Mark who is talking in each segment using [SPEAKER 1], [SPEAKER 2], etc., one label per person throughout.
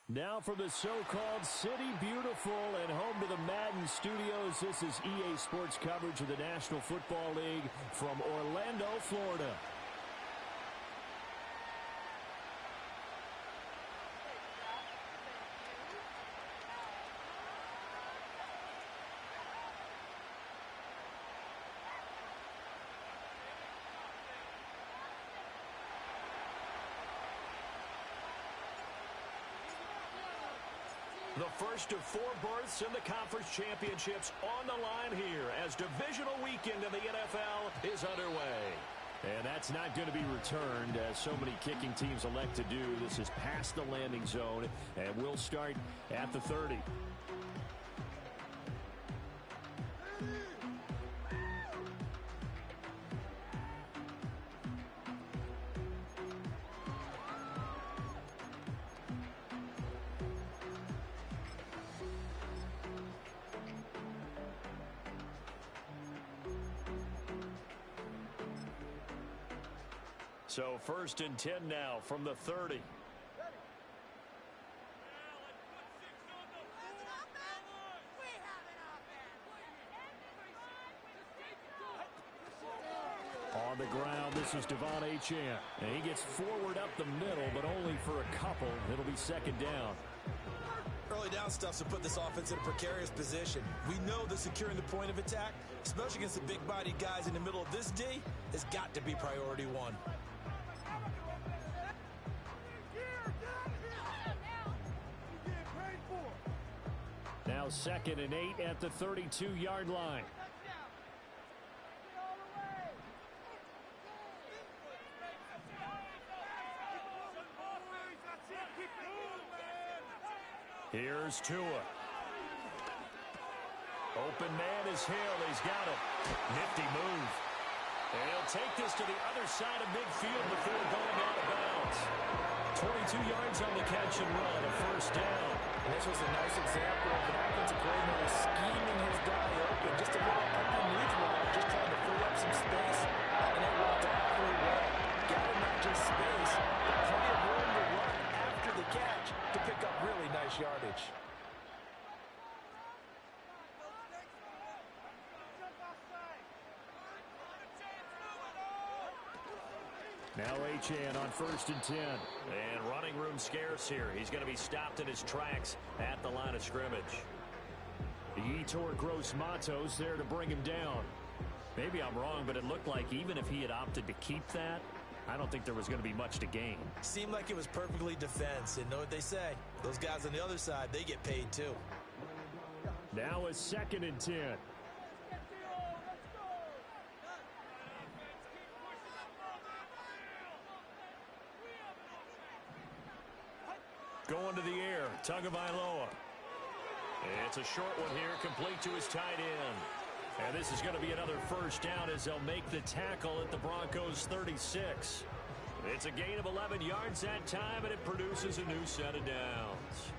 [SPEAKER 1] Now from the so-called City Beautiful and home to the Madden Studios, this is EA Sports coverage of the National Football League from Orlando, Florida.
[SPEAKER 2] The first of 4 berths in the conference championships on the line here as divisional weekend in the NFL is underway.
[SPEAKER 1] And that's not going to be returned, as so many kicking teams elect to do. This is past the landing zone, and we'll start at the 30. So 1st and 10 now from the 30. On the ground, this is Devon Achane. And he gets forward up the middle, but only for a couple. It'll be 2nd down.
[SPEAKER 3] Early down stuff to put this offense in a precarious position. We know that securing the point of attack, especially against the big-bodied guys in the middle of this D, has got to be priority 1.
[SPEAKER 1] Now 2nd and 8 at the 32-yard line. Here's Tua. Open man is Hill. He's got it. Nifty move. And he'll take this to the other side of midfield before going out of bounds. 22 yards on the catch and run, a 1st down.
[SPEAKER 3] And this was a nice example of an offensive coordinator scheming his guy open. Just a little underneath route, just trying to free up some space. And it worked out really well. Got him not just space, but plenty of room to run after the catch to pick up really nice yardage.
[SPEAKER 1] Now Achane on 1st and 10.
[SPEAKER 2] And running room scarce here. He's going to be stopped in his tracks at the line of scrimmage.
[SPEAKER 1] Yetur Gross-Matos there to bring him down. Maybe I'm wrong, but it looked like even if he had opted to keep that, I don't think there was going to be much to gain.
[SPEAKER 3] Seemed like it was perfectly defense. And know what they say? Those guys on the other side, they get paid too.
[SPEAKER 1] Now a 2nd and 10. Going to the air, Tagovailoa. It's a short one here, complete to his tight end. And this is going to be another 1st down as they'll make the tackle at the Broncos' 36. It's a gain of 11 yards that time, and it produces a new set of downs.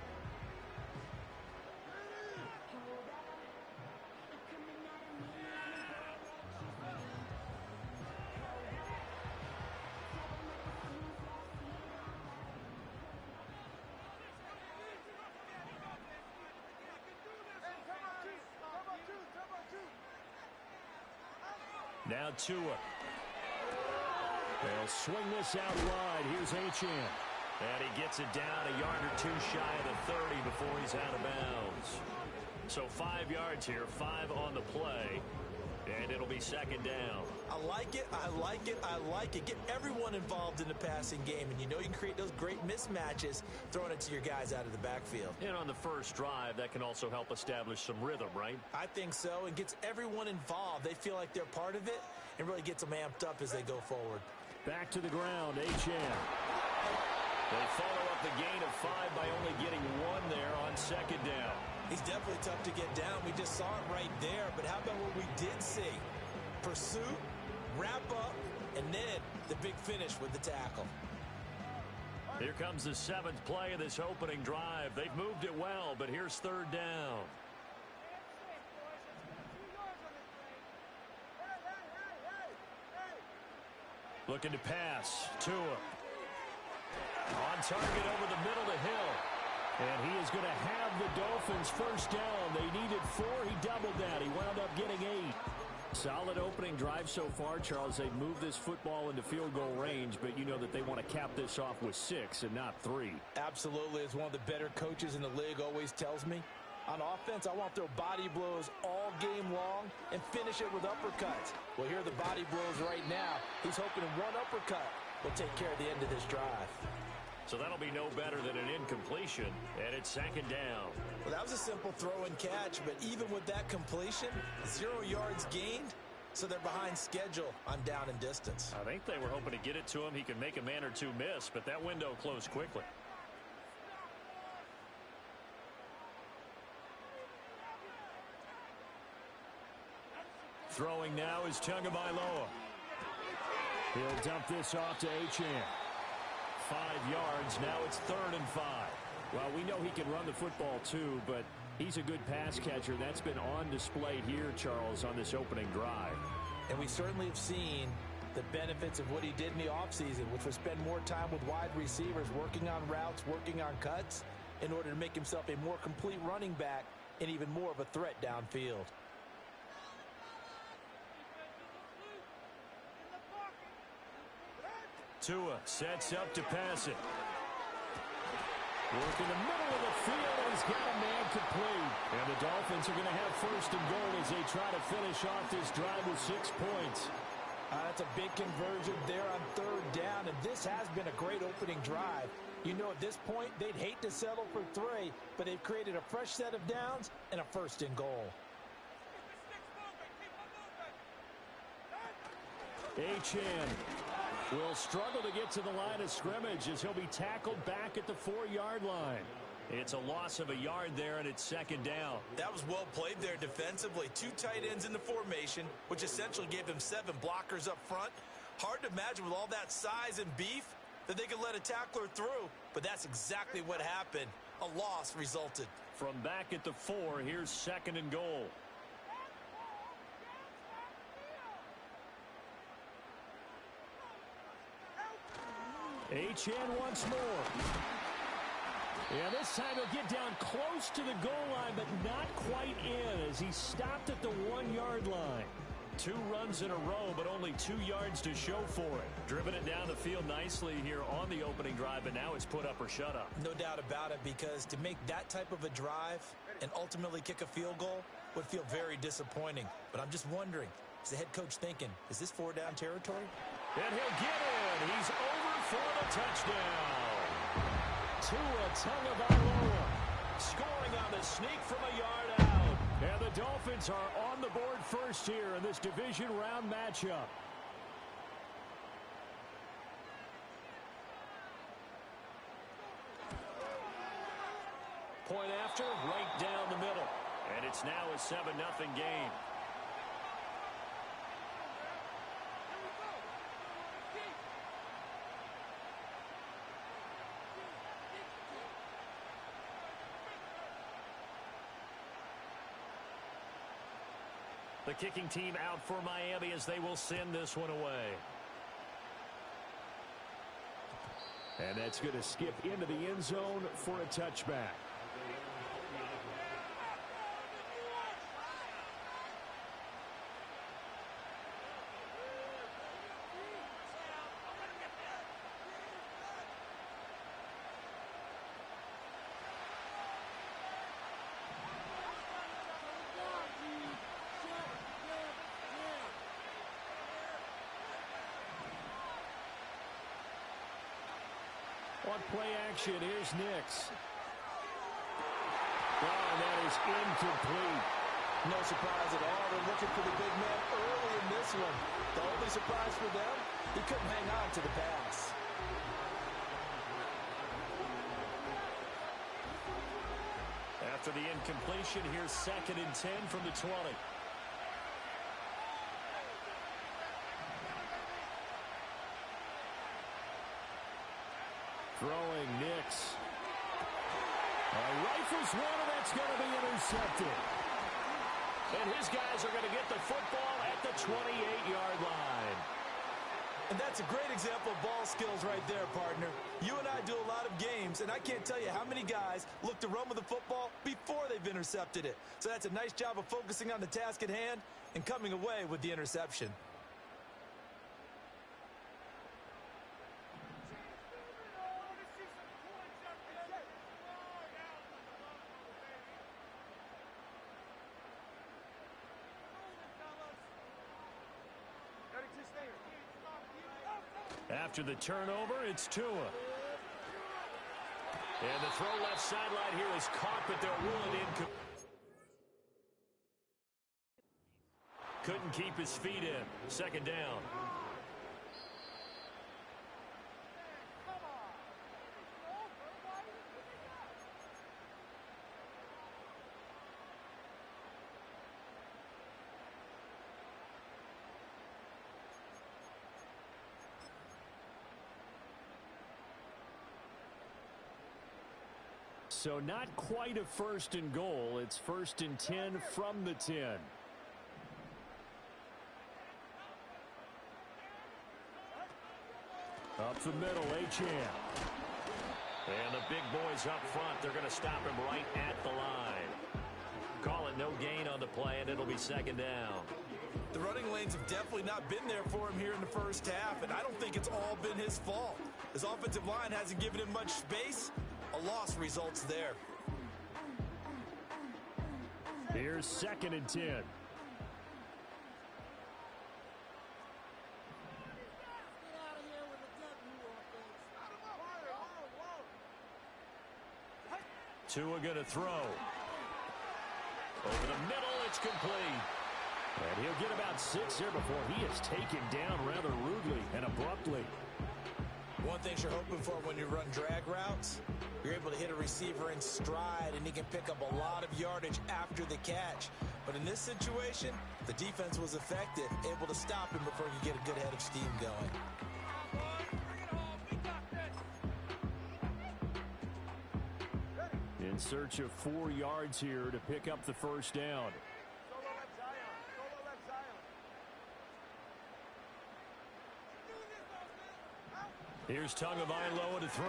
[SPEAKER 1] Now Tua. They'll swing this out wide. Here's Achane. And he gets it down a yard or 2 shy of the 30 before he's out of bounds. So 5 yards here, 5 on the play. And it'll be 2nd down.
[SPEAKER 3] I like it, I like it, I like it. Get everyone involved in the passing game, and you know you can create those great mismatches throwing it to your guys out of the backfield.
[SPEAKER 2] And on the first drive, that can also help establish some rhythm, right?
[SPEAKER 3] I think so, and gets everyone involved. They feel like they're part of it, and really gets them amped up as they go forward.
[SPEAKER 1] Back to the ground, Achane.
[SPEAKER 2] They follow up the gain of 5 by only getting 1 there on 2nd down.
[SPEAKER 3] He's definitely tough to get down. We just saw it right there. But how about what we did see? Pursuit, wrap up, and then the big finish with the tackle.
[SPEAKER 2] Here comes the 7th play of this opening drive. They've moved it well, but here's 3rd down. Looking to pass. Tua. On target over the middle to Hill.
[SPEAKER 1] And he is going to have the Dolphins first down. They needed 4. He doubled that. He wound up getting 8. Solid opening drive so far, Charles. They've moved this football into field goal range, but you know that they want to cap this off with 6 and not 3.
[SPEAKER 3] Absolutely. As one of the better coaches in the league always tells me, on offense, I want to throw body blows all game long and finish it with uppercuts. Well, here are the body blows right now. He's hoping one uppercut will take care of the end of this drive.
[SPEAKER 1] So that'll be no better than an incompletion, and it's 2nd down.
[SPEAKER 3] Well, that was a simple throw and catch, but even with that completion, 0 yards gained, so they're behind schedule on down and distance.
[SPEAKER 1] I think they were hoping to get it to him. He could make a man or two miss, but that window closed quickly. Throwing now is Tagovailoa. He'll dump this off to Achane. 5 yards. Now it's 3rd and 5. Well, we know he can run the football too, but he's a good pass catcher. That's been on display here, Charles, on this opening drive.
[SPEAKER 3] And we certainly have seen the benefits of what he did in the offseason, which was spend more time with wide receivers, working on routes, working on cuts, in order to make himself a more complete running back and even more of a threat downfield.
[SPEAKER 1] Tua sets up to pass it. Work in the middle of the field, and he's got a man complete. And the Dolphins are going to have 1st and goal as they try to finish off this drive with 6 points.
[SPEAKER 3] That's a big conversion there on 3rd down, and this has been a great opening drive. You know, at this point, they'd hate to settle for 3, but they've created a fresh set of downs and a 1st and goal.
[SPEAKER 1] Achane will struggle to get to the line of scrimmage as he'll be tackled back at the 4-yard line. It's a loss of a yard there, and it's 2nd down.
[SPEAKER 3] That was well played there defensively. 2 tight ends in the formation, which essentially gave him 7 blockers up front. Hard to imagine with all that size and beef that they could let a tackler through, but that's exactly what happened. A loss resulted.
[SPEAKER 1] From back at the 4, here's 2nd and goal. Achane once more. Yeah, this time he'll get down close to the goal line, but not quite in as he stopped at the 1-yard line. 2 runs in a row, but only 2 yards to show for it. Driven it down the field nicely here on the opening drive, and now it's put up or shut up.
[SPEAKER 3] No doubt about it, because to make that type of a drive and ultimately kick a field goal would feel very disappointing. But I'm just wondering, is the head coach thinking, is this 4-down territory?
[SPEAKER 1] And he'll get in. He's over for the touchdown. Tua Tagovailoa scoring on the sneak from a yard out. And the Dolphins are on the board first here in this division round matchup. Point after, right down the middle. And it's now a 7-0 game. The kicking team out for Miami as they will send this one away. And that's going to skip into the end zone for a touchback. On play action, here's Nix. Oh, and that is incomplete.
[SPEAKER 3] No surprise at all. They're looking for the big man early in this one. The only surprise for them, he couldn't hang on to the pass.
[SPEAKER 1] After the incompletion, here's 2nd and 10 from the 20. Throwing Nix. Rifles one, and that's going to be intercepted. And his guys are going to get the football at the 28-yard line.
[SPEAKER 3] And that's a great example of ball skills right there, partner. You and I do a lot of games, and I can't tell you how many guys look to run with the football before they've intercepted it. So that's a nice job of focusing on the task at hand and coming away with the interception.
[SPEAKER 1] After the turnover, it's Tua. And the throw left sideline here is caught, but they're ruling in. Couldn't keep his feet in. Second down. So not quite a first and goal. It's 1st and 10 from the 10. Up the middle, Achane. And the big boys up front, they're going to stop him right at the line. Call it no gain on the play, and it'll be second down.
[SPEAKER 3] The running lanes have definitely not been there for him here in the first half, and I don't think it's all been his fault. His offensive line hasn't given him much space. A loss results there.
[SPEAKER 1] Here's 2nd and 10. Tua going to throw. Over the middle, it's complete. And he'll get about 6 here before he is taken down rather rudely and abruptly.
[SPEAKER 3] One thing you're hoping for when you run drag routes, you're able to hit a receiver in stride and he can pick up a lot of yardage after the catch. But in this situation, the defense was effective, able to stop him before he could get a good head of steam going.
[SPEAKER 1] In search of 4 yards here to pick up the first down. Here's Tagovailoa to throw.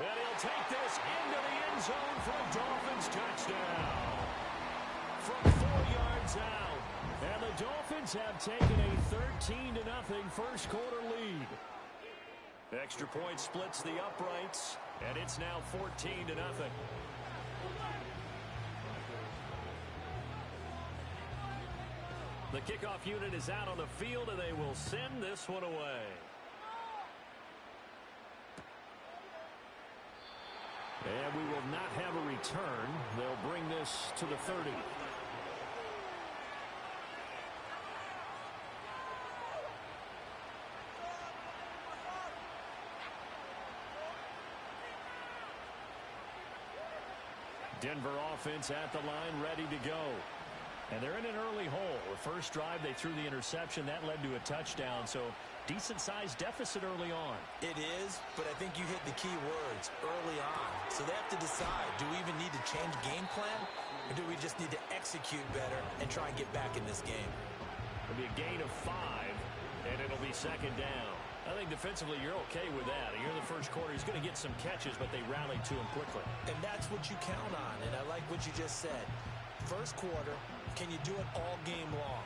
[SPEAKER 1] And he'll take this into the end zone for a Dolphins touchdown. From 4 yards out. And the Dolphins have taken a 13-0 first quarter lead. Extra point splits the uprights, and it's now 14-0. The kickoff unit is out on the field, and they will send this one away. And we will not have a return. They'll bring this to the 30. Denver offense at the line, ready to go. And they're in an early hole. The first drive, they threw the interception. That led to a touchdown, so decent-sized deficit early on.
[SPEAKER 3] It is, but I think you hit the key words, early on. So they have to decide, do we even need to change game plan, or do we just need to execute better and try and get back in this game?
[SPEAKER 1] It'll be a gain of 5, and it'll be second down. I think defensively you're okay with that. You're in the first quarter. He's going to get some catches, but they rallied to him quickly.
[SPEAKER 3] And that's what you count on, and I like what you just said. First quarter, can you do it all game long?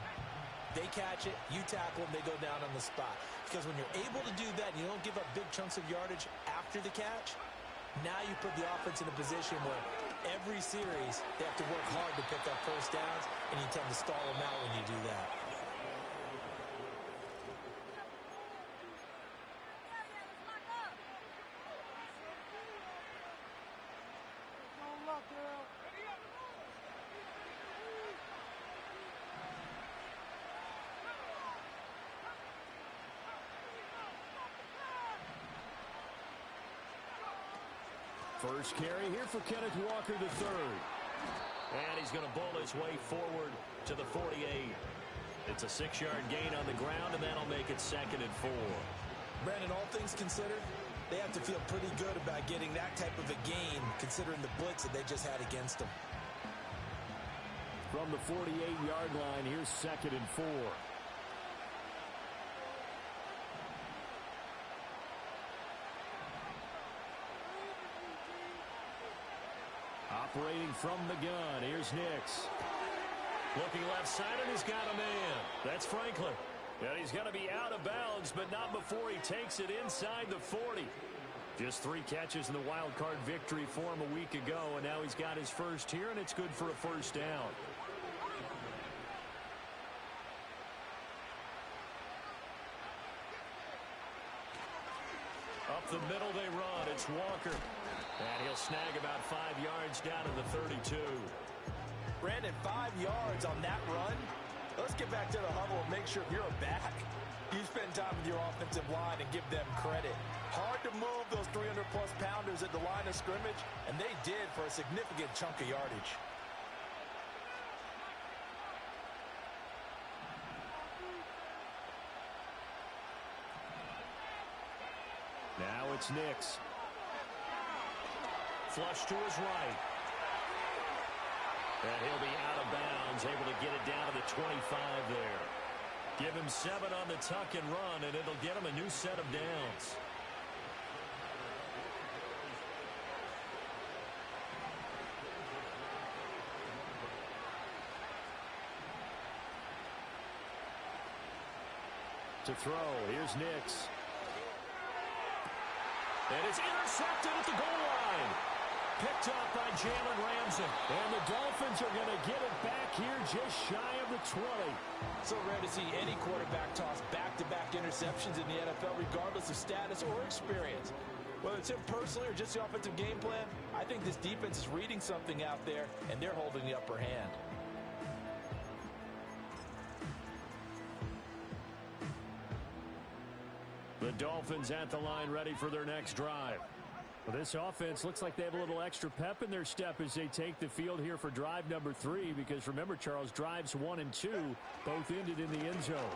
[SPEAKER 3] They catch it, you tackle them, they go down on the spot. Because when you're able to do that and you don't give up big chunks of yardage after the catch, now you put the offense in a position where every series they have to work hard to pick up first downs, and you tend to stall them out when you do that.
[SPEAKER 1] First carry here for Kenneth Walker III. And he's going to bowl his way forward to the 48. It's a 6-yard gain on the ground, and that'll make it 2nd and 4.
[SPEAKER 3] Brandon, all things considered, they have to feel pretty good about getting that type of a gain, considering the blitz that they just had against them.
[SPEAKER 1] From the 48-yard line, here's 2nd and 4. Operating from the gun, here's Nix. Looking left side, and he's got a man. That's Franklin. And he's going to be out of bounds, but not before he takes it inside the 40. Just 3 catches in the wild card victory for him a week ago, and now he's got his first here, and it's good for a first down. Up the middle they run. It's Walker. And he'll snag about 5 yards down to the 32.
[SPEAKER 3] Brandon, 5 yards on that run. Let's get back to the huddle and make sure if you're a back, you spend time with your offensive line and give them credit. Hard to move those 300-plus pounders at the line of scrimmage, and they did for a significant chunk of yardage.
[SPEAKER 1] Now it's Nix. Flush to his right. And he'll be out of bounds, able to get it down to the 25 there. Give him 7 on the tuck and run, and it'll get him a new set of downs. To throw, here's Nix. And it's intercepted at the goal line. Picked up by Jalen Ramsey. And the Dolphins are going to get it back here just shy of the 20.
[SPEAKER 3] So rare to see any quarterback toss back-to-back interceptions in the NFL, regardless of status or experience. Whether it's him personally or just the offensive game plan, I think this defense is reading something out there, and they're holding the upper hand.
[SPEAKER 1] The Dolphins at the line, ready for their next drive. Well, this offense looks like they have a little extra pep in their step as they take the field here for drive number 3, because remember, Charles, drives 1 and 2 both ended in the end zone.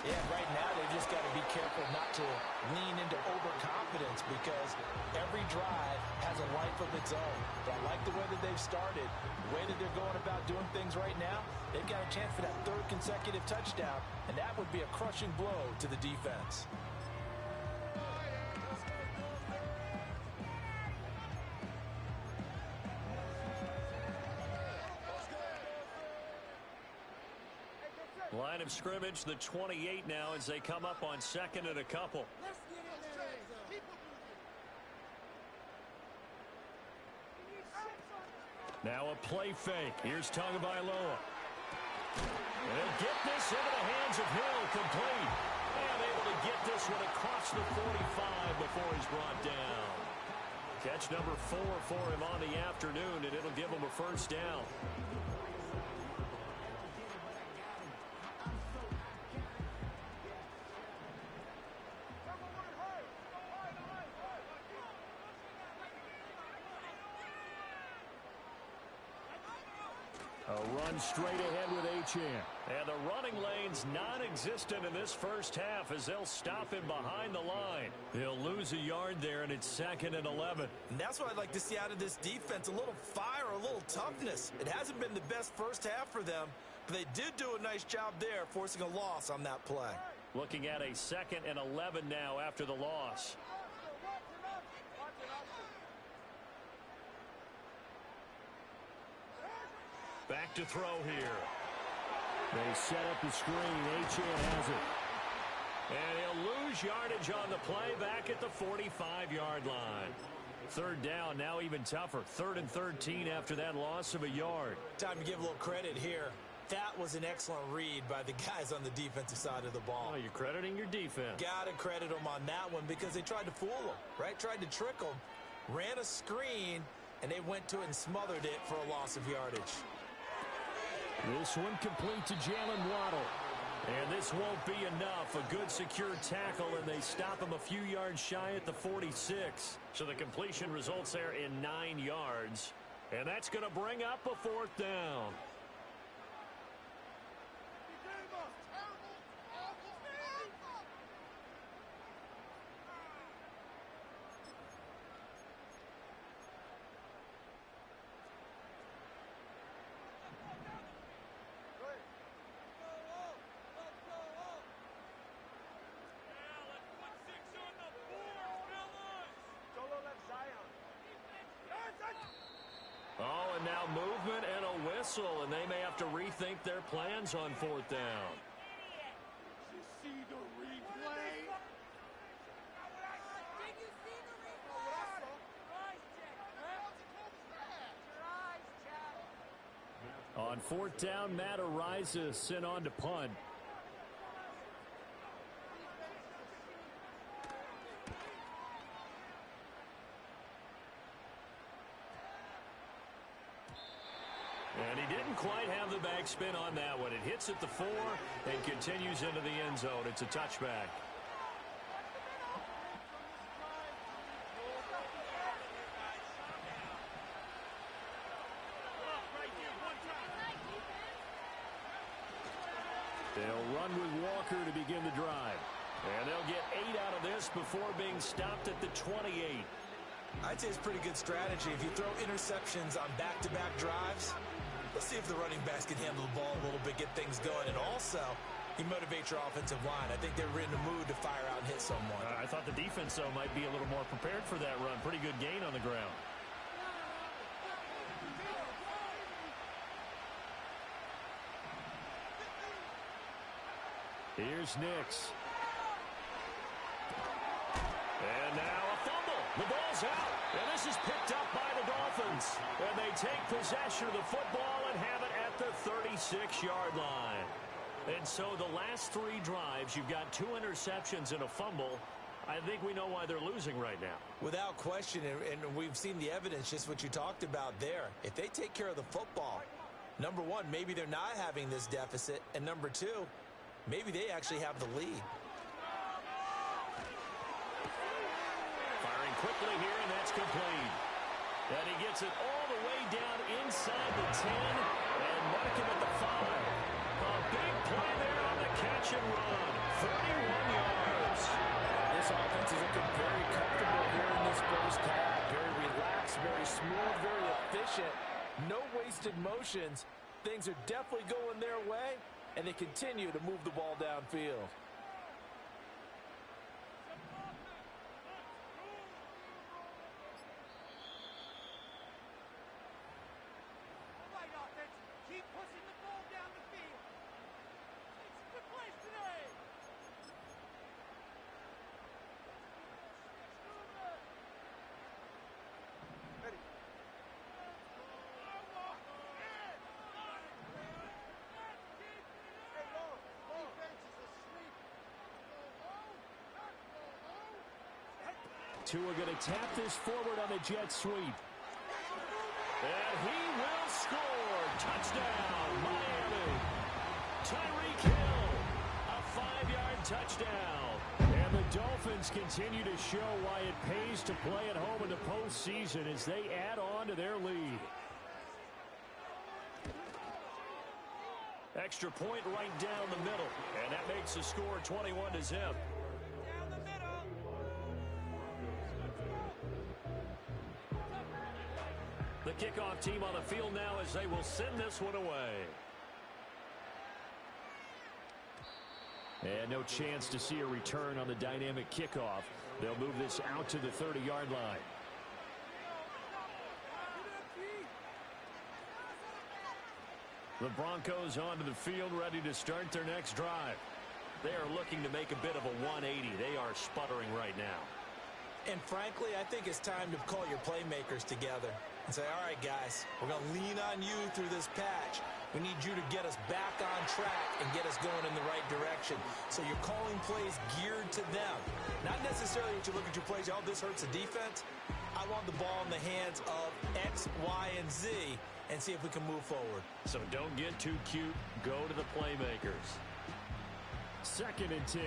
[SPEAKER 3] Yeah, right now they just got to be careful not to lean into overconfidence, because every drive has a life of its own. But I like the way that they've started, the way that they're going about doing things right now. They've got a chance for that 3rd consecutive touchdown, and that would be a crushing blow to the defense.
[SPEAKER 1] Line of scrimmage, the 28 now, as they come up on 2nd and a couple. Now a play fake. Here's Tagovailoa. And he'll get this into the hands of Hill, complete. And able to get this one across the 45 before he's brought down. Catch number 4 for him on the afternoon, and it'll give him a first down. A run straight ahead with Achane. And the running lane's non-existent in this first half as they'll stop him behind the line. He'll lose a yard there, and it's 2nd and 11.
[SPEAKER 3] And that's what I'd like to see out of this defense, a little fire, a little toughness. It hasn't been the best first half for them, but they did do a nice job there, forcing a loss on that play.
[SPEAKER 1] Looking at a 2nd and 11 now after the loss. Back to throw here. They set up the screen. Achane has it. And he'll lose yardage on the play back at the 45-yard line. 3rd down, now even tougher. 3rd and 13 after that loss of a yard.
[SPEAKER 3] Time to give a little credit here. That was an excellent read by the guys on the defensive side of the ball.
[SPEAKER 1] Oh, you're crediting your defense.
[SPEAKER 3] Got to credit them on that one because they tried to fool them, right? Tried to trick them. Ran a screen, and they went to it and smothered it for a loss of yardage.
[SPEAKER 1] This one complete to Jalen Waddle. And this won't be enough. A good secure tackle, and they stop him a few yards shy at the 46. So the completion results there in 9 yards. And that's going to bring up a 4th down. and now movement and a whistle, and they may have to rethink their plans on fourth down.
[SPEAKER 4] See the replay?
[SPEAKER 1] On fourth down, Matt Ariza sent on to punt. And he didn't quite have the backspin on that one. It hits at the 4 and continues into the end zone. It's a touchback. They'll run with Walker to begin the drive. And they'll get 8 out of this before being stopped at the 28.
[SPEAKER 3] I'd say it's pretty good strategy. If you throw interceptions on back-to-back drives, let's see if the running backs can handle the ball a little bit, get things going. And also, he motivates your offensive line. I think they're in the mood to fire out and hit someone.
[SPEAKER 1] I thought the defense, though, might be a little more prepared for that run. Pretty good gain on the ground. Here's Nix. And now a fumble. The ball's out. And this is picked up by the Dolphins. And they take possession of the football and have it at the 36-yard line. And so the last 3 drives, you've got 2 interceptions and a fumble. I think we know why they're losing right now.
[SPEAKER 3] Without question, and we've seen the evidence, just what you talked about there. If they take care of the football, number one, maybe they're not having this deficit. And number 2, maybe they actually have the lead.
[SPEAKER 1] Firing quickly here, and that's complete. And he gets it all the way down inside the 10 and mark him at the 5. A big play there on the catch and run. 31 yards.
[SPEAKER 3] This offense is looking very comfortable here in this first half. Very relaxed, very smooth, very efficient. No wasted motions. Things are definitely going their way, and they continue to move the ball downfield.
[SPEAKER 4] Keep pushing the ball down the field. It's a good place today. Ready.
[SPEAKER 1] Tua going to tap this forward on the jet sweep. And he will score. Touchdown, Miami. Tyreek Hill, a 5-yard touchdown. And the Dolphins continue to show why it pays to play at home in the postseason as they add on to their lead. Extra point right down the middle. And that makes the score 21-0.
[SPEAKER 4] Down the middle.
[SPEAKER 1] The kickoff team on the field now as they will send this one away. And no chance to see a return on the dynamic kickoff. They'll move this out to the 30-yard line. The Broncos onto the field, ready to start their next drive. They are looking to make a bit of a 180. They are sputtering right now.
[SPEAKER 3] And frankly, I think it's time to call your playmakers together and say, all right, guys, we're going to lean on you through this patch. We need you to get us back on track and get us going in the right direction. So you're calling plays geared to them. Not necessarily what you look at your plays, oh, this hurts the defense. I want the ball in the hands of X, Y, and Z and see if we can move forward.
[SPEAKER 1] So don't get too cute. Go to the playmakers. 2nd and 10.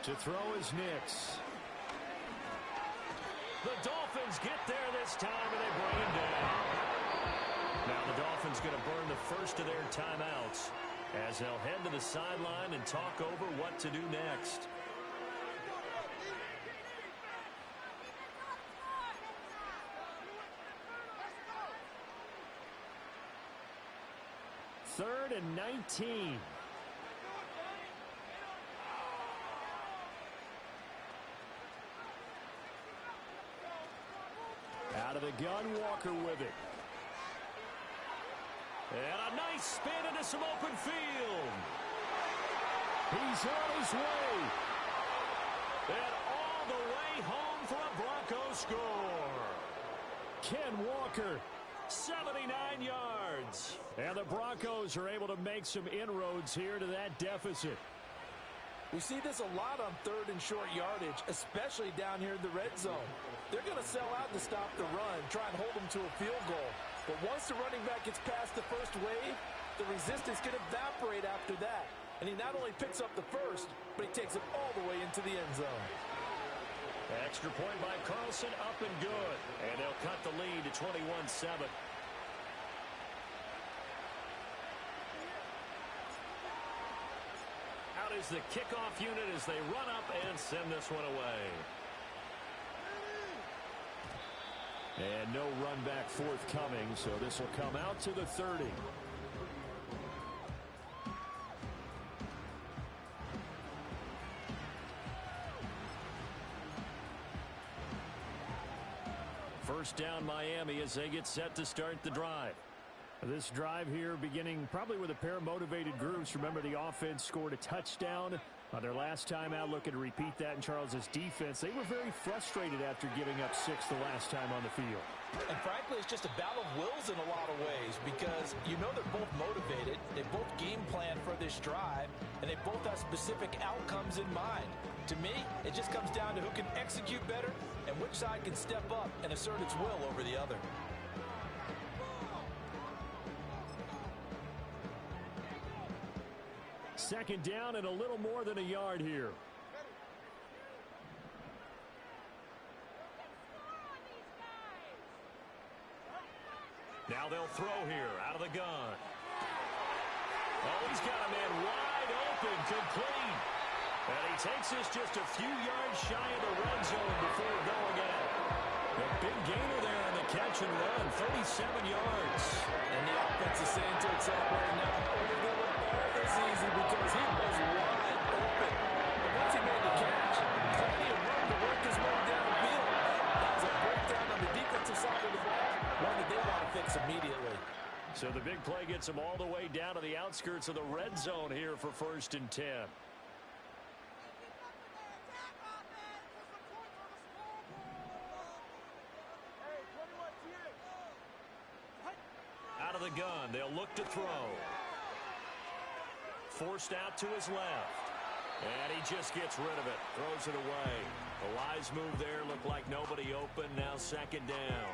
[SPEAKER 1] To throw is Nix. The Dolphins get there this time, and they bring him down. Now the Dolphins going to burn the first of their timeouts as they'll head to the sideline and talk over what to do next. Third and 19. the gun, Walker with it. And a nice spin into some open field. He's on his way. And all the way home for a Broncos score. Ken Walker, 79 yards. And the Broncos are able to make some inroads here to that deficit.
[SPEAKER 3] We see this a lot on third and short yardage, especially down here in the red zone. They're going to sell out to stop the run, try and hold them to a field goal. But once the running back gets past the first wave, the resistance can evaporate after that. And he not only picks up the first, but he takes it all the way into the end zone.
[SPEAKER 1] Extra point by Carlson, up and good. And they'll cut the lead to 21-7. Out is the kickoff unit as they run up and send this one away. And no run back forthcoming, so this will come out to the 30. First down Miami as they get set to start the drive. This drive here beginning probably with a pair of motivated groups. Remember, the offense scored a touchdown on their last time out, looking to repeat that in Charles' defense. They were very frustrated after giving up 6 the last time on the field.
[SPEAKER 3] And frankly, it's just a battle of wills in a lot of ways because you know they're both motivated, they both game plan for this drive, and they both have specific outcomes in mind. To me, it just comes down to who can execute better and which side can step up and assert its will over the other.
[SPEAKER 1] Second down and a little more than a yard here. Now they'll throw here out of the gun. Oh, he's got a man wide open, complete. And he takes this just a few yards shy of the red zone before going out. A big gainer there on the catch and run, 37 yards.
[SPEAKER 3] And the offense is saying to itself right now, this easy because he was wide open. But once he made the catch, plenty of room to work his way downfield. That was a breakdown on the defensive side of the ball, one that they want to fix immediately.
[SPEAKER 1] So the big play gets him all the way down to the outskirts of the red zone here for 1st and 10. Out of the gun, they'll look to throw. Forced out to his left. And he just gets rid of it. Throws it away. A wise move there. Looked like nobody open. Now 2nd down.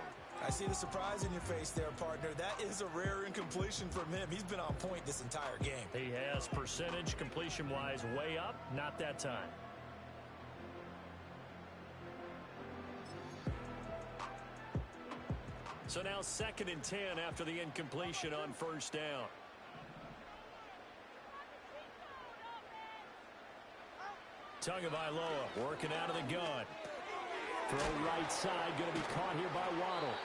[SPEAKER 3] I see the surprise in your face there, partner. That is a rare incompletion from him. He's been on point this entire game.
[SPEAKER 1] He has percentage completion-wise way up. Not that time. So now 2nd and 10 after the incompletion on 1st down. Tagovailoa working out of the gun. Throw right side, going to be caught here by Waddle.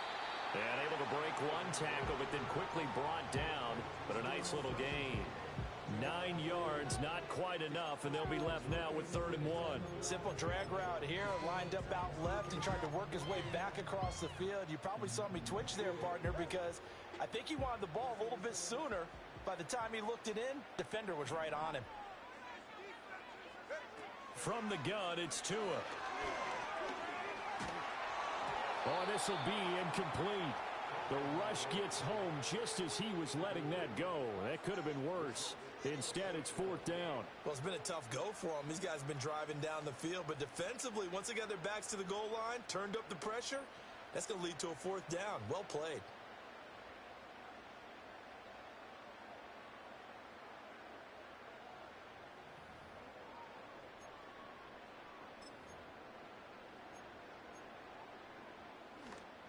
[SPEAKER 1] And able to break one tackle, but then quickly brought down. But a nice little gain. 9 yards, not quite enough, and they'll be left now with 3rd and 1.
[SPEAKER 3] Simple drag route here, lined up out left and tried to work his way back across the field. You probably saw me twitch there, partner, because I think he wanted the ball a little bit sooner. By the time he looked it in, defender was right on him.
[SPEAKER 1] From the gun, it's Tua. Oh, this will be incomplete. The rush gets home just as he was letting that go. That could have been worse. Instead, it's 4th down.
[SPEAKER 3] Well, it's been a tough go for them. These guys have been driving down the field, but defensively, once they got their backs to the goal line, turned up the pressure, that's going to lead to a 4th down. Well played.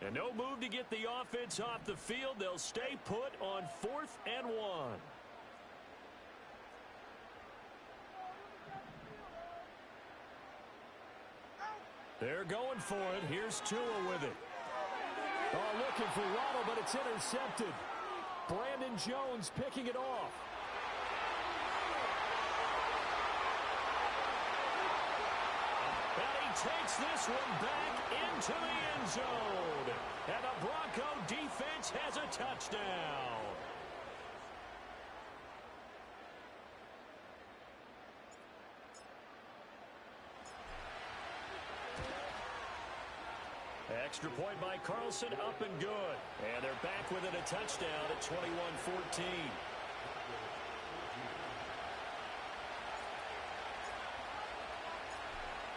[SPEAKER 1] And no move to get the offense off the field. They'll stay put on 4th and 1. They're going for it. Here's Tua with it. Oh, looking for Waddle, but it's intercepted. Brandon Jones picking it off. And he takes this one back into the end zone. And the Bronco defense has a touchdown. Extra point by Carlson, up and good. And they're back within a touchdown at 21-14.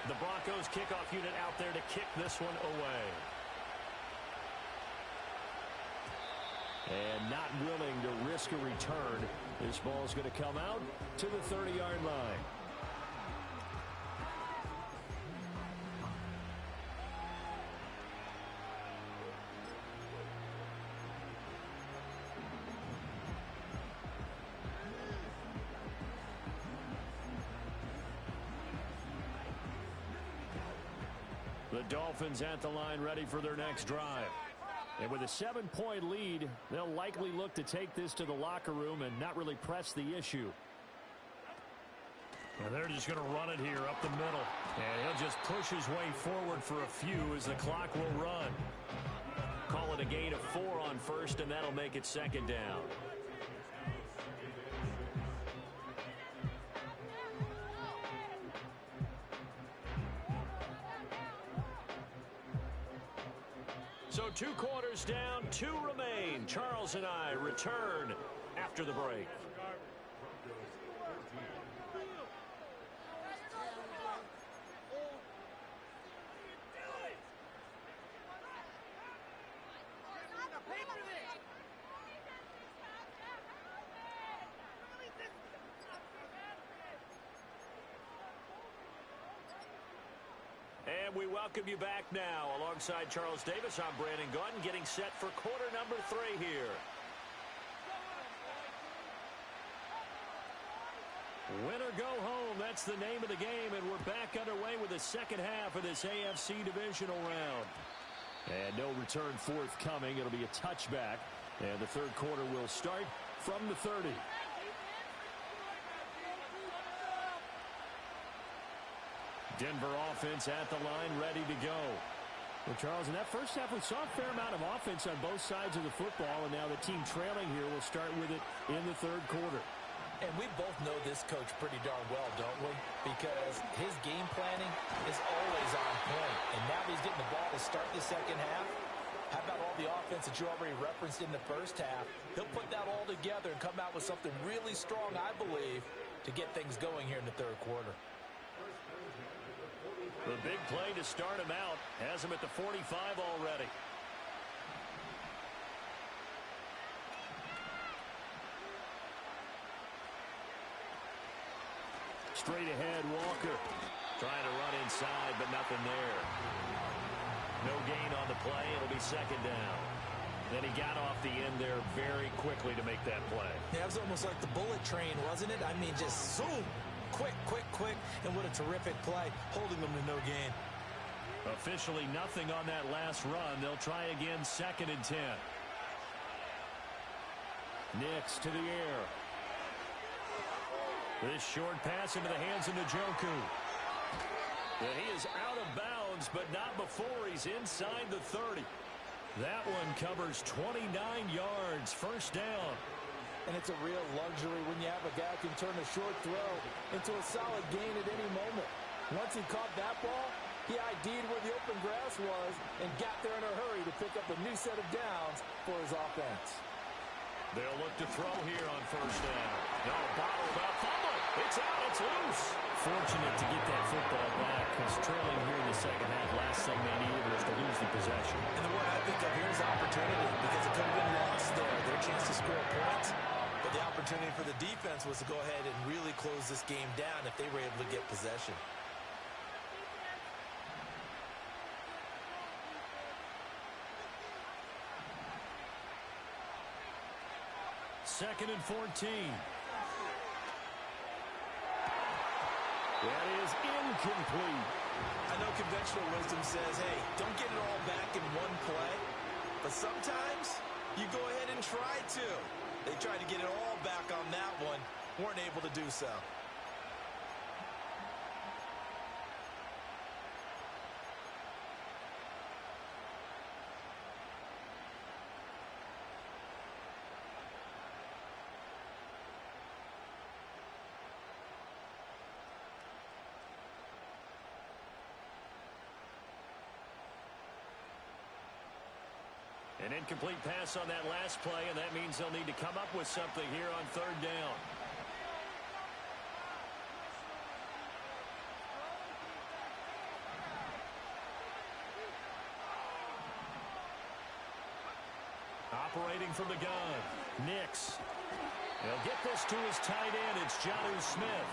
[SPEAKER 1] The Broncos kickoff unit out there to kick this one away. And not willing to risk a return. This ball's going to come out to the 30-yard line. The Dolphins at the line ready for their next drive. And with a 7-point lead, they'll likely look to take this to the locker room and not really press the issue. And they're just going to run it here up the middle. And he'll just push his way forward for a few as the clock will run. Call it a gain of 4 on first, and that'll make it second down. So 2 quarters down, 2 remain. Charles and I return after the break. And we welcome you back now. Alongside Charles Davis, I'm Brandon Gunn, getting set for quarter number 3 here. Win or go home, that's the name of the game, and we're back underway with the second half of this AFC divisional round. And no return forthcoming. It'll be a touchback, and the third quarter will start from the 30. Denver offense at the line, ready to go. Well, Charles, in that first half, we saw a fair amount of offense on both sides of the football, and now the team trailing here will start with it in the third quarter.
[SPEAKER 3] And we both know this coach pretty darn well, don't we? Because his game planning is always on point. And now he's getting the ball to start the second half. How about all the offense that you already referenced in the first half? He'll put that all together and come out with something really strong, I believe, to get things going here in the third quarter.
[SPEAKER 1] The big play to start him out has him at the 45 already. Straight ahead, Walker. Trying to run inside, but nothing there. No gain on the play. It'll be second down. Then he got off the end there very quickly to make that play.
[SPEAKER 3] Yeah, it was almost like the bullet train, wasn't it? I mean, just zoom. Quick, quick, quick, and what a terrific play, holding them to no gain.
[SPEAKER 1] Officially nothing on that last run. They'll try again, 2nd and 10. Nix to the air. This short pass into the hands of Njoku. And he is out of bounds, but not before he's inside the 30. That one covers 29 yards, first down.
[SPEAKER 3] And it's a real luxury when you have a guy who can turn a short throw into a solid gain at any moment. Once he caught that ball, he ID'd where the open grass was and got there in a hurry to pick up a new set of downs for his offense.
[SPEAKER 1] They'll look to throw here on first down. No, bottled up, fumble. It's out, it's loose. Fortunate to get that football back, because trailing here in the second half, last thing they needed was to lose the possession.
[SPEAKER 3] And the word I think of here is opportunity, because it could have been lost there. Their chance to score points. But the opportunity for the defense was to go ahead and really close this game down if they were able to get possession.
[SPEAKER 1] Second and 14. That is incomplete.
[SPEAKER 3] I know conventional wisdom says, hey, don't get it all back in one play. But sometimes you go ahead and try to. They tried to get it all back on that one. Weren't able to do so.
[SPEAKER 1] An incomplete pass on that last play, and that means they'll need to come up with something here on third down. Operating from the gun, Nix. He'll get this to his tight end. It's Jonnu Smith.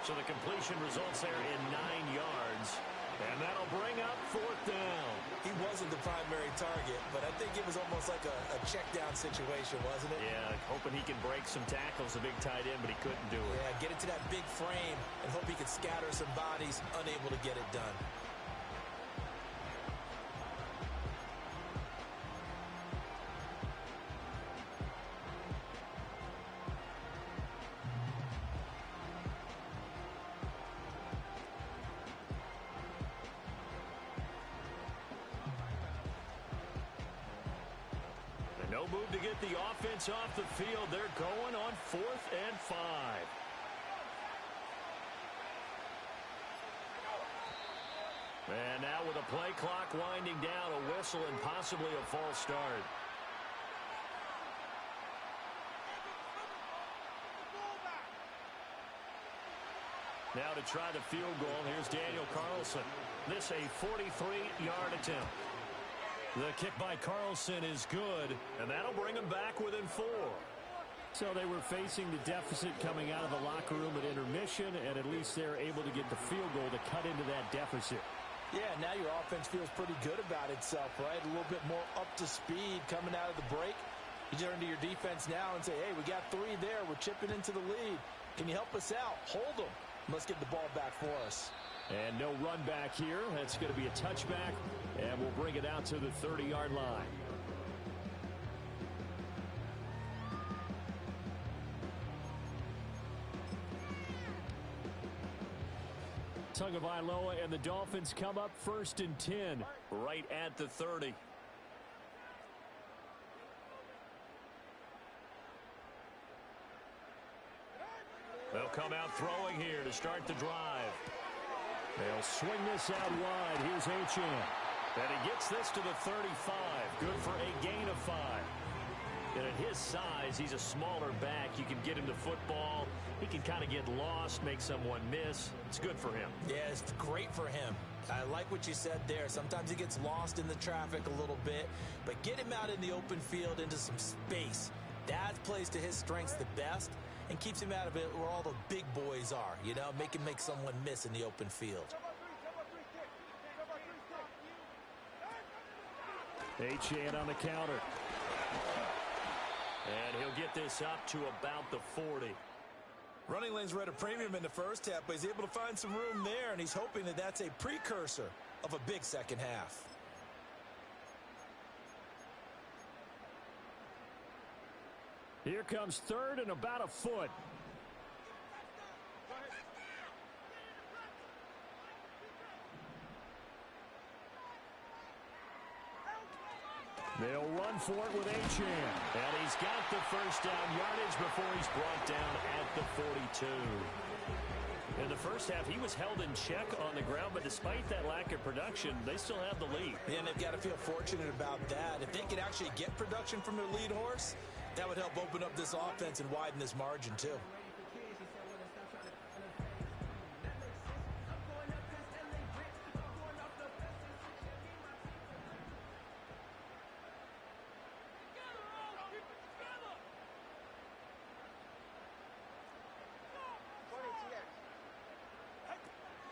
[SPEAKER 1] So the completion results there in 9 yards. And that'll bring up fourth down.
[SPEAKER 3] He wasn't the primary target, but I think it was almost like a check down situation, wasn't it?
[SPEAKER 1] Yeah, hoping he can break some tackles, a big tight end, but he couldn't do it.
[SPEAKER 3] Yeah, get it to that big frame and hope he could scatter some bodies, unable to get it done.
[SPEAKER 1] No move to get the offense off the field. They're going on 4th and 5. And now with a play clock winding down, a whistle and possibly a false start. Now to try the field goal, here's Daniel Carlson. This a 43-yard attempt. The kick by Carlson is good, and that'll bring him back within 4. So they were facing the deficit coming out of the locker room at intermission, and at least they're able to get the field goal to cut into that deficit.
[SPEAKER 3] Yeah, now your offense feels pretty good about itself, right? A little bit more up to speed coming out of the break. You turn to your defense now and say, hey, we got 3 there. We're chipping into the lead. Can you help us out? Hold them. Let's get the ball back for us.
[SPEAKER 1] And no run back here. That's going to be a touchback, and we'll bring it out to the 30-yard line. Tagovailoa and the Dolphins come up 1st and 10, right at the 30. They'll come out throwing here to start the drive. They'll swing this out wide. Here's Achane. And he gets this to the 35. Good for a gain of 5. And at his size, he's a smaller back. You can get him the football. He can kind of get lost, make someone miss. It's good for him.
[SPEAKER 3] Yeah, it's great for him. I like what you said there. Sometimes he gets lost in the traffic a little bit, but get him out in the open field into some space. That plays to his strengths the best and keeps him out of it where all the big boys are, you know, make him make someone miss in the open field.
[SPEAKER 1] Achane on the counter. And he'll get this up to about the 40.
[SPEAKER 3] Running lanes were at a premium in the first half, but he's able to find some room there, and he's hoping that that's a precursor of a big second half.
[SPEAKER 1] Here comes 3rd and about a foot. They'll run for it with Achane. And he's got the first down yardage before he's brought down at the 42. In the first half, he was held in check on the ground, but despite that lack of production, they still have the lead.
[SPEAKER 3] Yeah, and they've got to feel fortunate about that. If they could actually get production from their lead horse, that would help open up this offense and widen this margin, too.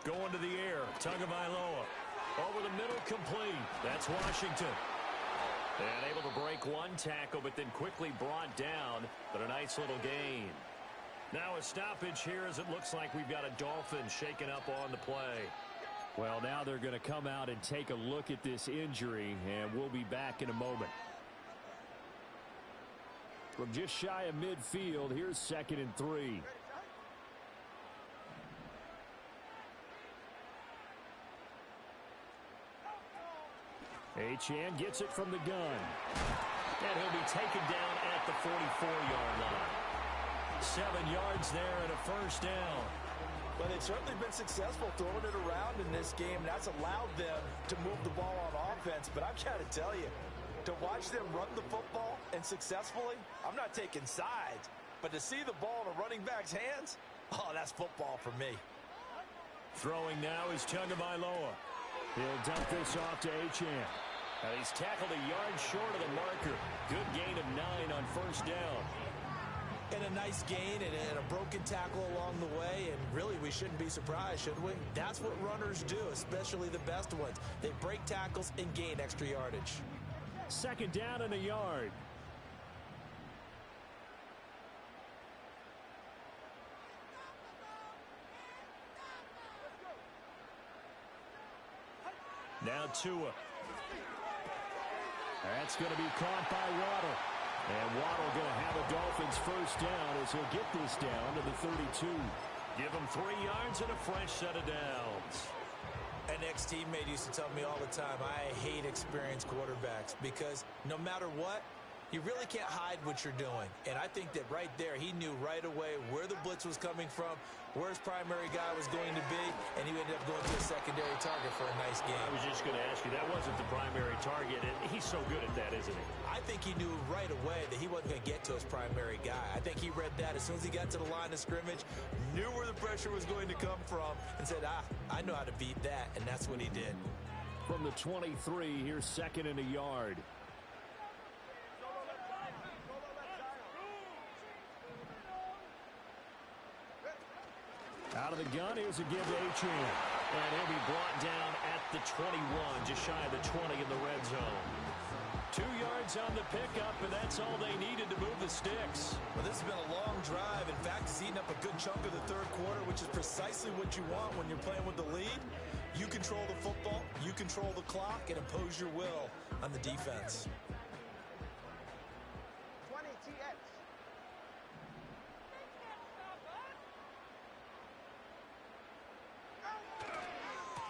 [SPEAKER 1] Going to the air, Tagovailoa. Over the middle, complete. That's Washington. And able to break one tackle, but then quickly brought down. But a nice little gain. Now a stoppage here as it looks like we've got a Dolphin shaken up on the play. Well, now they're going to come out and take a look at this injury, and we'll be back in a moment. From just shy of midfield, here's 2nd and 3. Achane gets it from the gun. And he'll be taken down at the 44-yard line. 7 yards there and a first down.
[SPEAKER 3] But they've certainly been successful throwing it around in this game. That's allowed them to move the ball on offense. But I've got to tell you, To watch them run the football and successfully, I'm not taking sides. But to see the ball in a running back's hands, oh, that's football for me.
[SPEAKER 1] Throwing now is Tagovailoa. He'll dump this off to Achane. He's tackled a yard short of the marker. Good gain of 9 on first down.
[SPEAKER 3] And a nice gain and a broken tackle along the way, and really we shouldn't be surprised, should we? That's what runners do, especially the best ones. They break tackles and gain extra yardage.
[SPEAKER 1] Second down and a yard. Now Tua. That's going to be caught by Waddle. And Waddle going to have a Dolphins first down as he'll get this down to the 32. Give him 3 yards and a fresh set of downs.
[SPEAKER 3] An ex-teammate used to tell me all the time, I hate experienced quarterbacks because no matter what, you really can't hide what you're doing. And I think that right there, he knew right away where the blitz was coming from, where his primary guy was going to be, and he ended up going to a secondary target for a nice game.
[SPEAKER 1] I was just going to ask you, that wasn't the primary target, and he's so good at that, isn't he?
[SPEAKER 3] I think he knew right away that he wasn't going to get to his primary guy. I think he read that as soon as he got to the line of scrimmage, knew where the pressure was going to come from, and said, I know how to beat that, and that's what he did.
[SPEAKER 1] From the 23, here's second and a yard. Out of the gun, here's a give to Achane. And he'll be brought down at the 21, just shy of the 20 in the red zone. 2 yards on the pickup, and that's all they needed to move the sticks.
[SPEAKER 3] Well, this has been a long drive. In fact, it's eaten up a good chunk of the third quarter, which is precisely what you want when you're playing with the lead. You control the football, you control the clock, and impose your will on the defense.
[SPEAKER 4] 20 TX.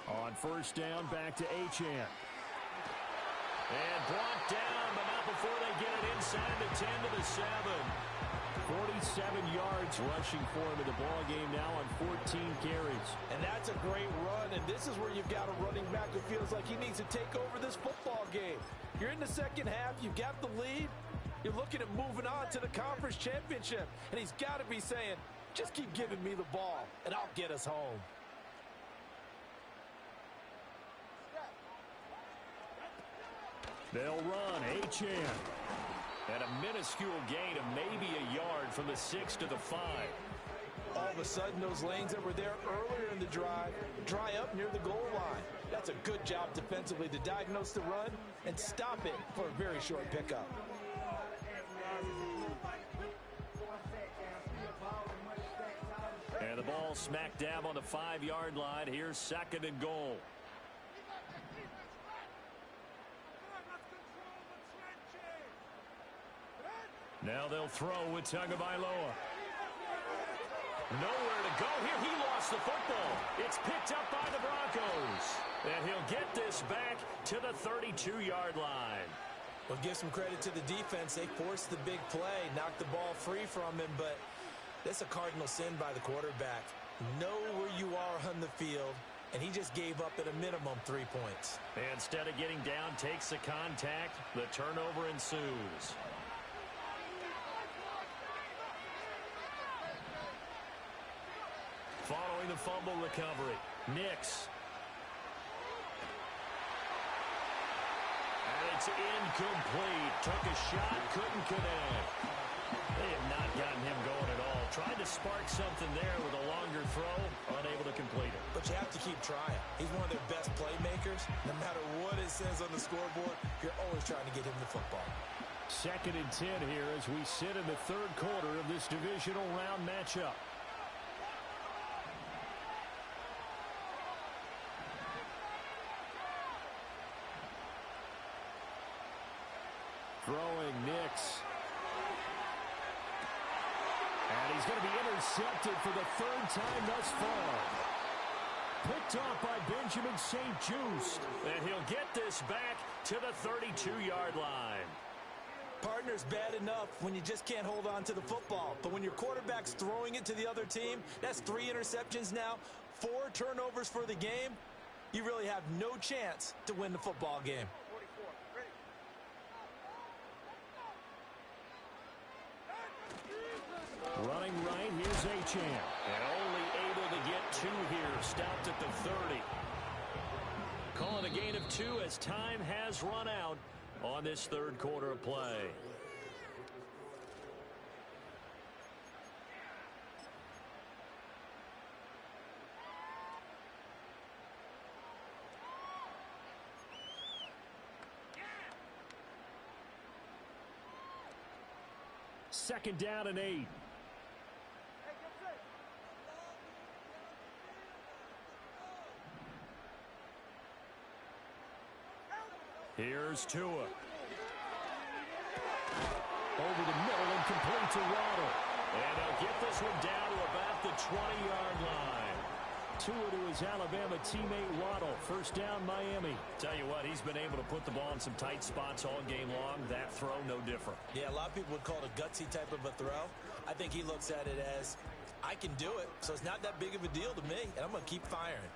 [SPEAKER 1] On first down, back to Achane. And brought down, but not before they get it inside the 10 to the 7. 47 yards rushing for him in the ball game now on 14 carries.
[SPEAKER 3] And that's a great run, and this is where you've got a running back who feels like he needs to take over this football game. You're in the second half, you've got the lead, you're looking at moving on to the conference championship, and he's got to be saying, just keep giving me the ball, and I'll get us home.
[SPEAKER 1] They'll run, Achane. And a minuscule gain of maybe a yard from the 6 to the 5.
[SPEAKER 3] All of a sudden, those lanes that were there earlier in the drive dry up near the goal line. That's a good job defensively to diagnose the run and stop it for a very short pickup.
[SPEAKER 1] And the ball smack dab on the 5-yard line. Here's second and goal. Now they'll throw with Tagovailoa. Nowhere to go here. He lost the football. It's picked up by the Broncos. And he'll get this back to the 32-yard line.
[SPEAKER 3] Well, give some credit to the defense. They forced the big play, knocked the ball free from him, but that's a cardinal sin by the quarterback. Know where you are on the field, and he just gave up at a minimum 3 points.
[SPEAKER 1] And instead of getting down, takes the contact. The turnover ensues. Following the fumble recovery, Nix. And it's incomplete. Took a shot, couldn't connect. They have not gotten him going at all. Tried to spark something there with a longer throw, unable to complete it.
[SPEAKER 3] But you have to keep trying. He's one of their best playmakers. No matter what it says on the scoreboard, you're always trying to get him the football.
[SPEAKER 1] Second and 10 here as we sit in the third quarter of this divisional round matchup. Throwing Nix. And he's going to be intercepted for the third time thus far. Picked off by Benjamin St. Just. And he'll get this back to the 32-yard line.
[SPEAKER 3] Partner's bad enough when you just can't hold on to the football. But when your quarterback's throwing it to the other team, that's 3 interceptions now, 4 turnovers for the game. You really have no chance to win the football game.
[SPEAKER 1] Running right, here's Achane.
[SPEAKER 2] And only able to get 2 here. Stopped at the 30.
[SPEAKER 1] Calling a gain of 2 as time has run out on this third quarter of play. Second down and 8. Here's Tua. Over the middle and complete to Waddle.
[SPEAKER 2] And they'll get this one down to about the 20-yard line.
[SPEAKER 1] Tua to his Alabama teammate Waddle. First down, Miami.
[SPEAKER 2] Tell you what, he's been able to put the ball in some tight spots all game long. That throw, no different.
[SPEAKER 3] Yeah, a lot of people would call it a gutsy type of a throw. I think he looks at it as, I can do it, so it's not that big of a deal to me, and I'm going to keep firing.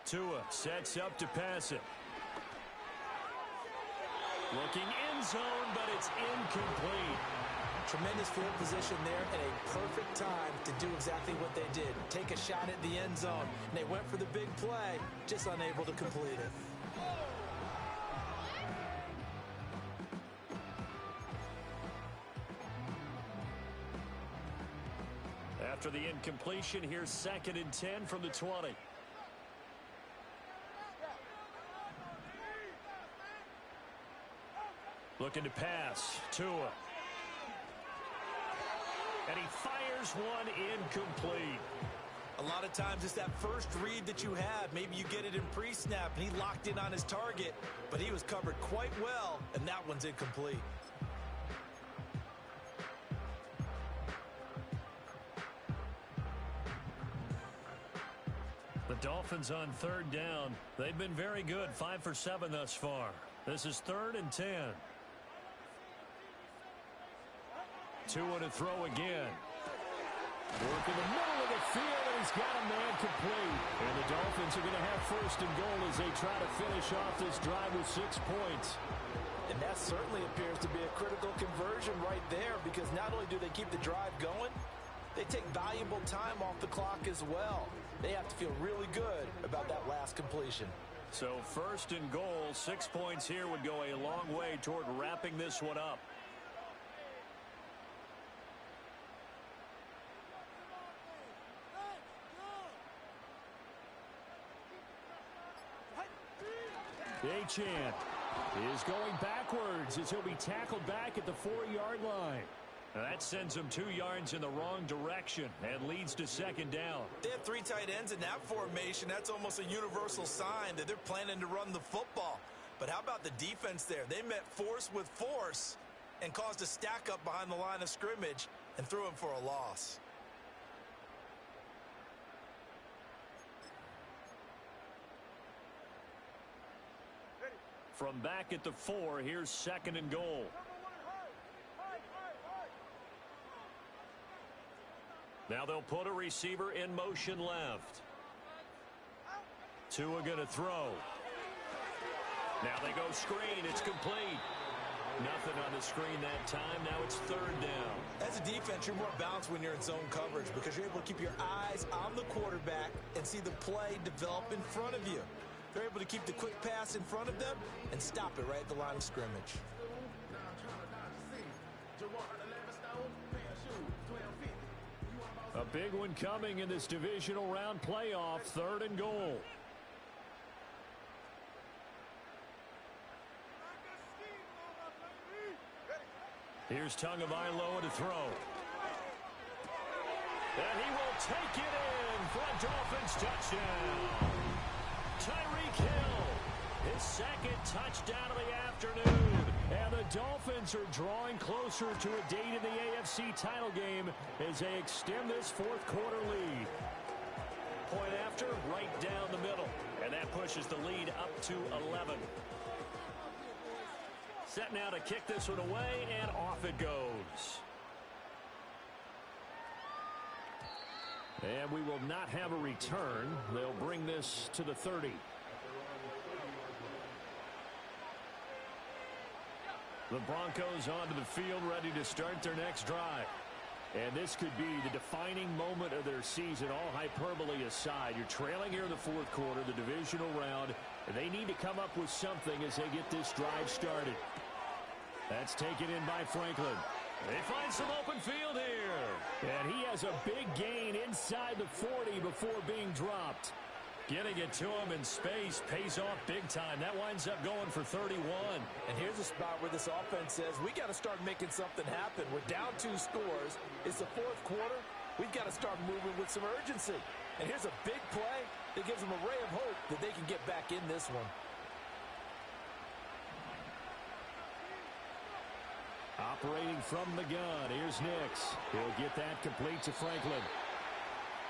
[SPEAKER 1] Tua sets up to pass it. Looking end zone, but it's incomplete.
[SPEAKER 3] Tremendous field position there and a perfect time to do exactly what they did. Take a shot at the end zone. And they went for the big play, just unable to complete it.
[SPEAKER 1] After the incompletion, here's 2nd and 10 from the 20. Looking to pass. Tua. And he fires one incomplete.
[SPEAKER 3] A lot of times it's that first read that you have. Maybe you get it in pre-snap, and he locked in on his target, but he was covered quite well, and that one's incomplete.
[SPEAKER 1] The Dolphins on 3rd down. They've been very good, 5 for 7 thus far. This is 3rd and 10. Tua to throw again. Work in the middle of the field, and he's got a man complete. And the Dolphins are going to have 1st and goal as they try to finish off this drive with 6 points.
[SPEAKER 3] And that certainly appears to be a critical conversion right there, because not only do they keep the drive going, they take valuable time off the clock as well. They have to feel really good about that last completion.
[SPEAKER 1] So 1st and goal, 6 points here would go a long way toward wrapping this one up. Achane is going backwards as he'll be tackled back at the 4-yard line. That sends him 2 yards in the wrong direction and leads to 2nd down.
[SPEAKER 3] They have 3 tight ends in that formation. That's almost a universal sign that they're planning to run the football. But how about the defense there? They met force with force and caused a stack up behind the line of scrimmage and threw him for a loss.
[SPEAKER 1] From back at the 4, here's 2nd and goal. Now they'll put a receiver in motion left. Tua going to throw. Now they go screen. It's complete. Nothing on the screen that time. Now it's 3rd down.
[SPEAKER 3] As a defense, you're more balanced when you're in zone coverage because you're able to keep your eyes on the quarterback and see the play develop in front of you. They're able to keep the quick pass in front of them and stop it right at the line of scrimmage.
[SPEAKER 1] A big one coming in this divisional round playoff. 3rd and goal. Here's Tagovailoa to throw. And he will take it in for a Dolphins touchdown. Tyreek Hill, his 2nd touchdown of the afternoon. And the Dolphins are drawing closer to a date in the AFC title game as they extend this 4th quarter lead. Point after, right down the middle. And that pushes the lead up to 11. Set now to kick this one away, and off it goes. And we will not have a return. They'll bring this to the 30. The Broncos onto the field, ready to start their next drive. And this could be the defining moment of their season, all hyperbole aside. You're trailing here in the fourth quarter, the divisional round, and they need to come up with something as they get this drive started. That's taken in by Franklin. They find some open field here. And he has a big gain inside the 40 before being dropped. Getting it to him in space pays off big time. That winds up going for 31.
[SPEAKER 3] And here's a spot where this offense says, we got to start making something happen. We're down 2 scores. It's the fourth quarter. We've got to start moving with some urgency. And here's a big play that gives them a ray of hope that they can get back in this one.
[SPEAKER 1] Operating from the gun, here's Nix. He'll get that complete to Franklin.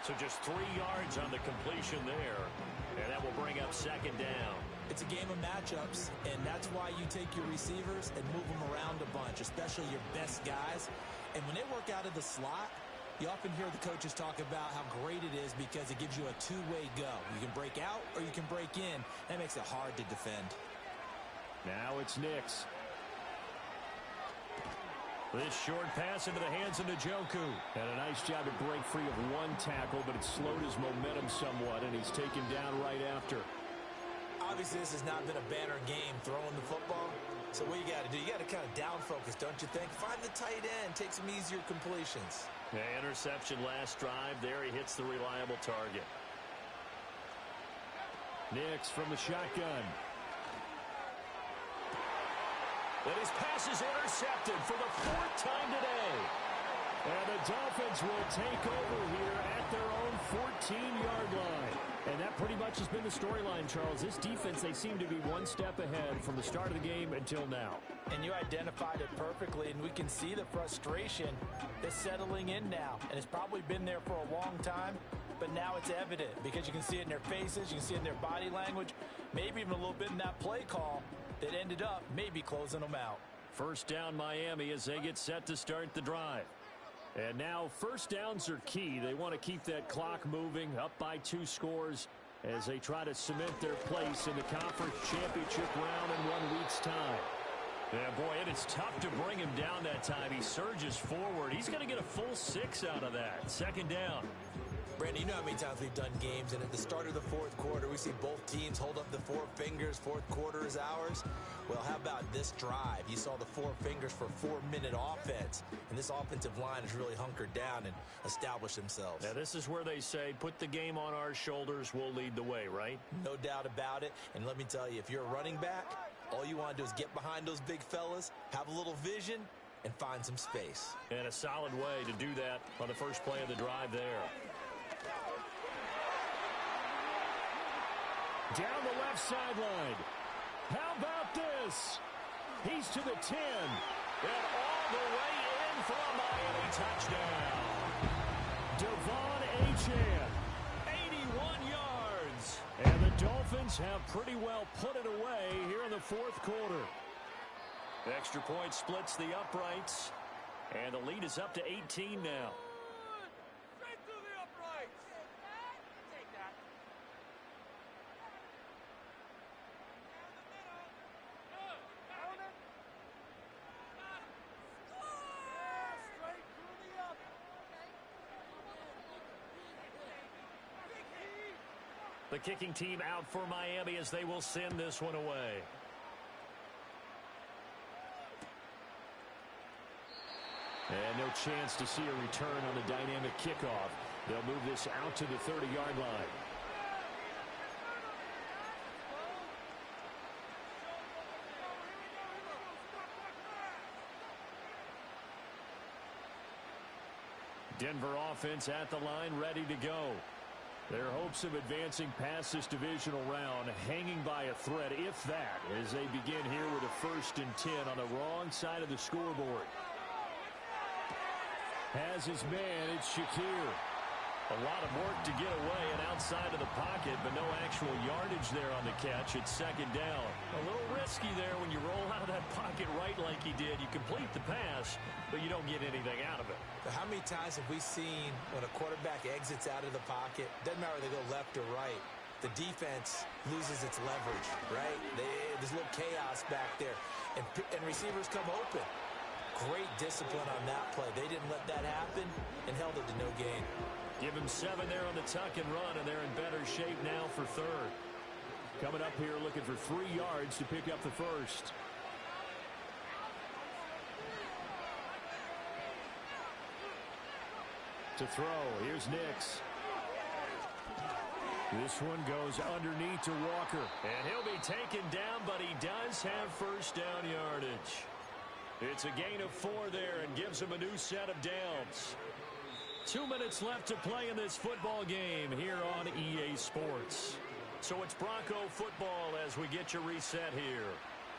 [SPEAKER 2] So just 3 yards on the completion there, and that will bring up second down.
[SPEAKER 3] It's a game of matchups, and that's why you take your receivers and move them around a bunch, especially your best guys. And when they work out of the slot, you often hear the coaches talk about how great it is because it gives you a two-way go. You can break out or you can break in. That makes it hard to defend.
[SPEAKER 1] Now it's Nix.
[SPEAKER 2] This short pass into the hands of Njoku.
[SPEAKER 1] And a nice job to break free of 1 tackle, but it slowed his momentum somewhat, and he's taken down right after.
[SPEAKER 3] Obviously, this has not been a banner game throwing the football. So what you got to do, you got to kind of down focus, don't you think? Find the tight end, take some easier completions.
[SPEAKER 2] Yeah, interception last drive. There he hits the reliable target.
[SPEAKER 1] Nix from the shotgun.
[SPEAKER 2] And his pass is intercepted for the 4th time today.
[SPEAKER 1] And the Dolphins will take over here at their own 14-yard line. And that pretty much has been the storyline, Charles. This defense, they seem to be 1 step ahead from the start of the game until now.
[SPEAKER 3] And you identified it perfectly, and we can see the frustration that's settling in now. And it's probably been there for a long time, but now it's evident because you can see it in their faces, you can see it in their body language, maybe even a little bit in that play call that ended up maybe closing them out.
[SPEAKER 1] First down Miami as they get set to start the drive. And now first downs are key. They want to keep that clock moving, up by 2 scores as they try to cement their place in the conference championship round in 1 week's time.
[SPEAKER 2] Yeah, boy, it is tough to bring him down that time. He surges forward. He's going to get a full 6 out of that. Second down.
[SPEAKER 3] Brandon, you know how many times we've done games, and at the start of the fourth quarter, we see both teams hold up the 4 fingers. Fourth quarter is ours. Well, how about this drive? You saw the 4 fingers for 4-minute offense, and this offensive line has really hunkered down and established themselves.
[SPEAKER 2] Now, this is where they say, put the game on our shoulders, we'll lead the way, right?
[SPEAKER 3] No doubt about it, and let me tell you, if you're a running back, all you want to do is get behind those big fellas, have a little vision, and find some space.
[SPEAKER 2] And a solid way to do that on the first play of the drive there.
[SPEAKER 1] Down the left sideline. How about this? He's to the 10.
[SPEAKER 2] And all the way in for a Miami touchdown.
[SPEAKER 1] Devon Achane.
[SPEAKER 2] 81 yards.
[SPEAKER 1] And the Dolphins have pretty well put it away here in the fourth quarter.
[SPEAKER 2] Extra point splits the uprights. And the lead is up to 18 now.
[SPEAKER 4] Straight through the uprights. Take that. Straight through the up.
[SPEAKER 2] The kicking team out for Miami as they will send this one away.
[SPEAKER 1] And no chance to see a return on the dynamic kickoff. They'll move this out to the 30-yard line. Denver offense at the line, ready to go. Their hopes of advancing past this divisional round hanging by a thread, if that, as they begin here with a 1st and 10 on the wrong side of the scoreboard. Has his man, it's Shakir. A lot of work to get away and outside of the pocket, but no actual yardage there on the catch. It's second down. A little risky there when you roll out of that pocket right like he did. You complete the pass, but you don't get anything out of it.
[SPEAKER 3] But how many times have we seen when a quarterback exits out of the pocket, doesn't matter whether they go left or right, the defense loses its leverage, right? There's a little chaos back there, and receivers come open. Great discipline on that play. They didn't let that happen and held it to no gain.
[SPEAKER 1] Give him 7 there on the tuck and run, and they're in better shape now for third. Coming up here looking for 3 yards to pick up the first. To throw, here's Nix. This one goes underneath to Walker. And he'll be taken down, but he does have first down yardage. It's a gain of 4 there and gives him a new set of downs. 2 minutes left to play in this football game here on EA Sports. So it's Bronco football as we get you reset here.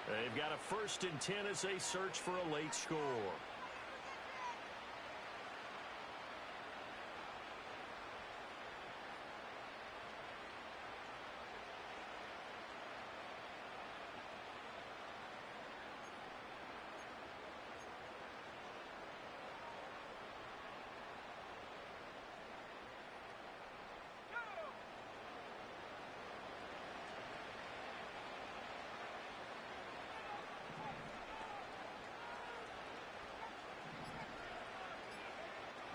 [SPEAKER 1] They've got a 1st and 10 as they search for a late score.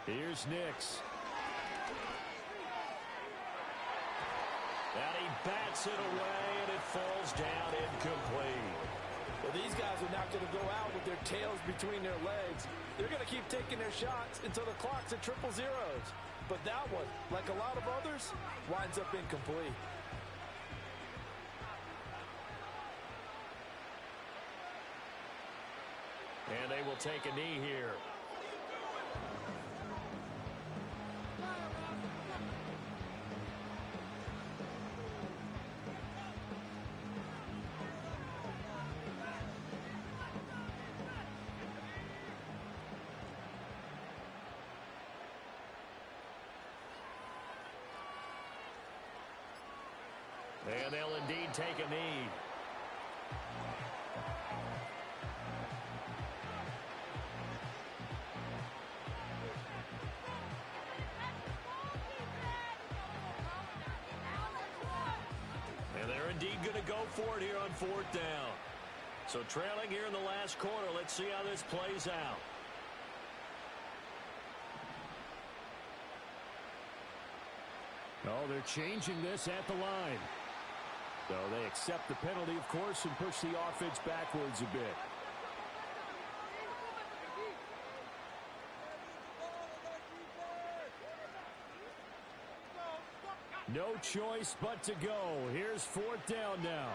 [SPEAKER 1] Here's Nix. And he bats it away, and it falls down incomplete.
[SPEAKER 3] Well, these guys are not going to go out with their tails between their legs. They're going to keep taking their shots until the clock's at 000. But that one, like a lot of others, winds up incomplete.
[SPEAKER 1] And they will take a knee here. And they'll indeed take a knee. And they're indeed going to go for it here on 4th down. So trailing here in the last quarter. Let's see how this plays out. Oh, they're changing this at the line. So they accept the penalty, of course, and push the offense backwards a bit. No choice but to go. Here's 4th down now.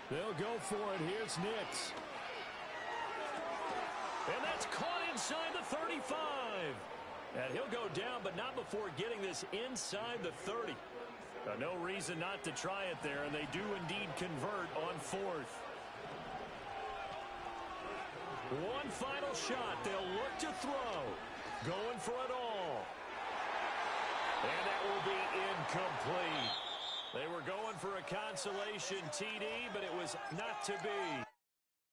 [SPEAKER 1] They'll go for it. Here's Nix. And that's caught inside the 35. And he'll go down, but not before getting this inside the 30. No reason not to try it there, and they do indeed convert on 4th. One final shot. They'll look to throw. Going for it all. And that will be incomplete. They were going for a consolation TD, but it was not to be.